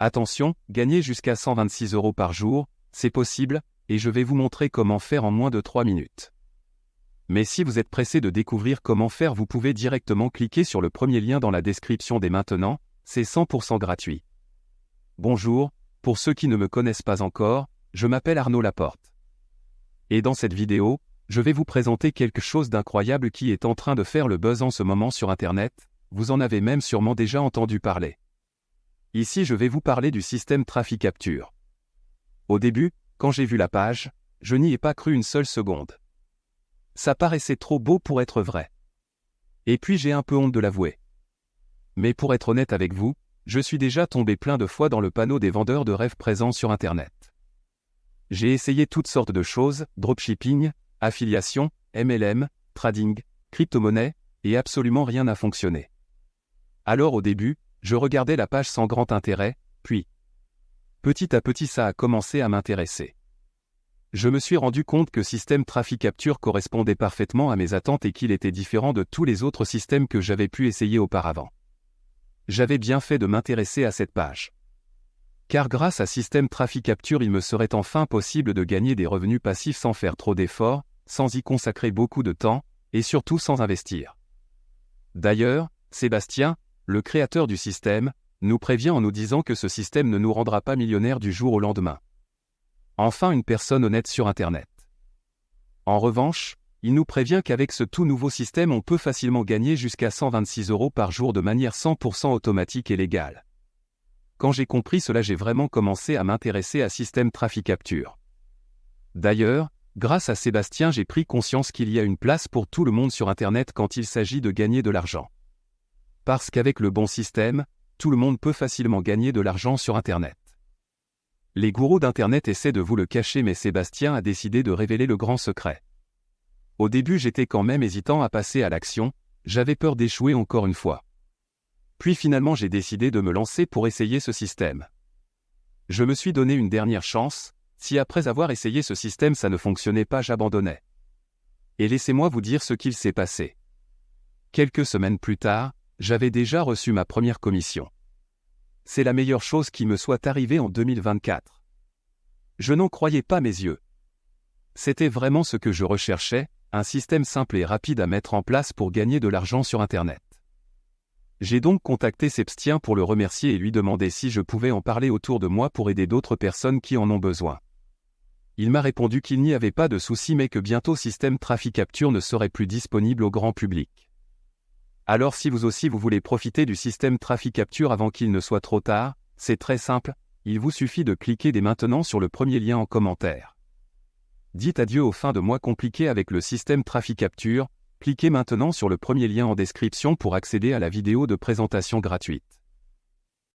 Attention, gagner jusqu'à 126 € par jour, c'est possible, et je vais vous montrer comment faire en moins de 3 minutes. Mais si vous êtes pressé de découvrir comment faire, vous pouvez directement cliquer sur le premier lien dans la description dès maintenant, c'est 100% gratuit. Bonjour, pour ceux qui ne me connaissent pas encore, je m'appelle Arnaud Laporte. Et dans cette vidéo, je vais vous présenter quelque chose d'incroyable qui est en train de faire le buzz en ce moment sur Internet, vous en avez même sûrement déjà entendu parler. Ici je vais vous parler du système Trafficapture. Au début, quand j'ai vu la page, je n'y ai pas cru une seule seconde. Ça paraissait trop beau pour être vrai. Et puis j'ai un peu honte de l'avouer. Mais pour être honnête avec vous, je suis déjà tombé plein de fois dans le panneau des vendeurs de rêves présents sur Internet. J'ai essayé toutes sortes de choses, dropshipping, affiliation, MLM, trading, crypto-monnaie, et absolument rien n'a fonctionné. Alors au début, je regardais la page sans grand intérêt, puis, petit à petit ça a commencé à m'intéresser. Je me suis rendu compte que système Trafficapture correspondait parfaitement à mes attentes et qu'il était différent de tous les autres systèmes que j'avais pu essayer auparavant. J'avais bien fait de m'intéresser à cette page. Car grâce à système Trafficapture, il me serait enfin possible de gagner des revenus passifs sans faire trop d'efforts, sans y consacrer beaucoup de temps, et surtout sans investir. D'ailleurs, Sébastien, le créateur du système, nous prévient en nous disant que ce système ne nous rendra pas millionnaires du jour au lendemain. Enfin une personne honnête sur Internet. En revanche, il nous prévient qu'avec ce tout nouveau système on peut facilement gagner jusqu'à 126 € par jour de manière 100% automatique et légale. Quand j'ai compris cela, j'ai vraiment commencé à m'intéresser à système Trafficapture. D'ailleurs, grâce à Sébastien, j'ai pris conscience qu'il y a une place pour tout le monde sur Internet quand il s'agit de gagner de l'argent. Parce qu'avec le bon système, tout le monde peut facilement gagner de l'argent sur Internet. Les gourous d'Internet essaient de vous le cacher, mais Sébastien a décidé de révéler le grand secret. Au début, j'étais quand même hésitant à passer à l'action, j'avais peur d'échouer encore une fois. Puis finalement, j'ai décidé de me lancer pour essayer ce système. Je me suis donné une dernière chance, si après avoir essayé ce système ça ne fonctionnait pas, j'abandonnais. Et laissez-moi vous dire ce qu'il s'est passé. Quelques semaines plus tard, j'avais déjà reçu ma première commission. C'est la meilleure chose qui me soit arrivée en 2024. Je n'en croyais pas mes yeux. C'était vraiment ce que je recherchais, un système simple et rapide à mettre en place pour gagner de l'argent sur Internet. J'ai donc contacté Sébastien pour le remercier et lui demander si je pouvais en parler autour de moi pour aider d'autres personnes qui en ont besoin. Il m'a répondu qu'il n'y avait pas de souci mais que bientôt système Trafficapture ne serait plus disponible au grand public. Alors si vous aussi vous voulez profiter du système Trafficapture avant qu'il ne soit trop tard, c'est très simple, il vous suffit de cliquer dès maintenant sur le premier lien en commentaire. Dites adieu aux fins de mois compliquées avec le système Trafficapture, cliquez maintenant sur le premier lien en description pour accéder à la vidéo de présentation gratuite.